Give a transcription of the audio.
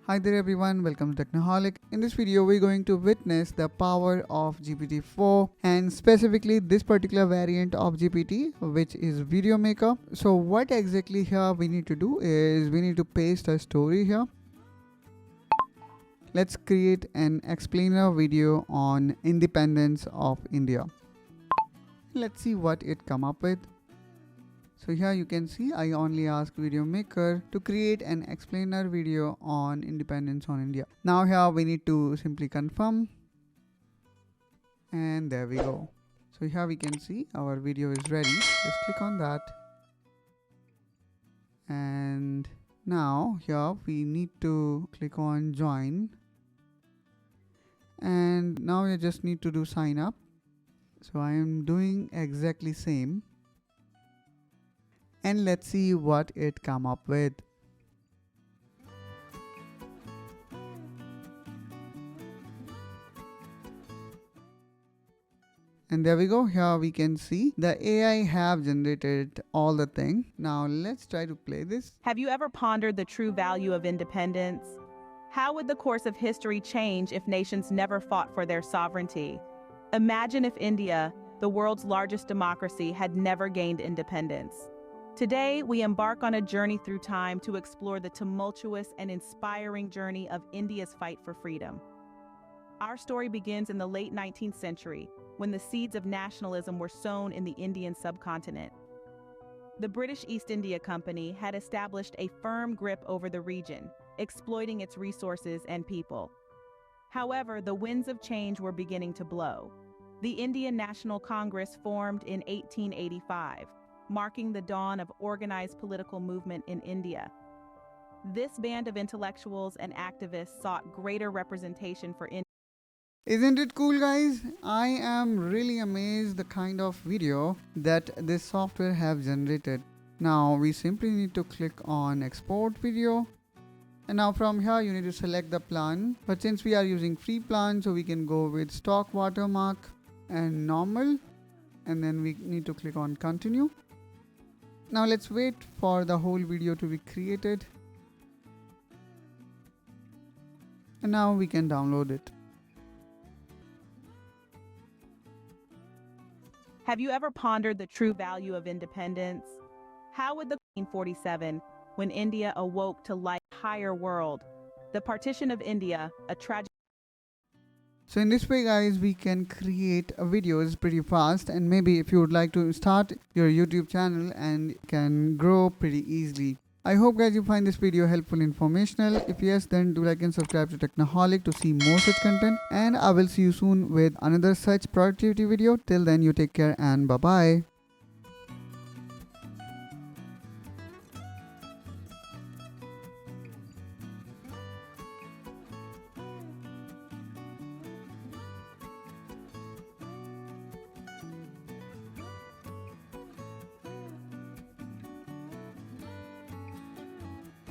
Hi there everyone, welcome to Technoholic. In this video, we're going to witness the power of GPT-4 and specifically this particular variant of GPT, which is Video Maker. So what exactly here we need to do is we need to paste a story here. Let's create an explainer video on independence of India. Let's see what it come up with. So here you can see I only ask Video Maker to create an explainer video on independence on India. Now here we need to simply confirm, and there we go. So here we can see our video is ready. Just click on that, and now here we need to click on join, and now you just need to do sign up. So I am doing exactly same. And let's see what it come up with. And there we go. Here we can see the AI have generated all the thing. Now let's try to play this. Have you ever pondered the true value of independence? How would the course of history change if nations never fought for their sovereignty? Imagine if India, the world's largest democracy, had never gained independence. Today, we embark on a journey through time to explore the tumultuous and inspiring journey of India's fight for freedom. Our story begins in the late 19th century, when the seeds of nationalism were sown in the Indian subcontinent. The British East India Company had established a firm grip over the region, exploiting its resources and people. However, the winds of change were beginning to blow. The Indian National Congress formed in 1885. Marking the dawn of organized political movement in India. This band of intellectuals and activists sought greater representation for India. Isn't it cool, guys? I am really amazed the kind of video that this software have generated. Now we simply need to click on export video. And now from here you need to select the plan. But since we are using free plan, so we can go with stock watermark and normal. And then we need to click on continue. Now let's wait for the whole video to be created. And now we can download it. Have you ever pondered the true value of independence? How would the 1947, when India awoke to life higher world, the partition of India, a tragic. So in this way, guys, we can create videos pretty fast, and maybe if you would like to start your YouTube channel and can grow pretty easily. I hope, guys, you find this video helpful, informational. If yes, then do like and subscribe to Technoholic to see more such content, and I will see you soon with another such productivity video. Till then, you take care and bye bye.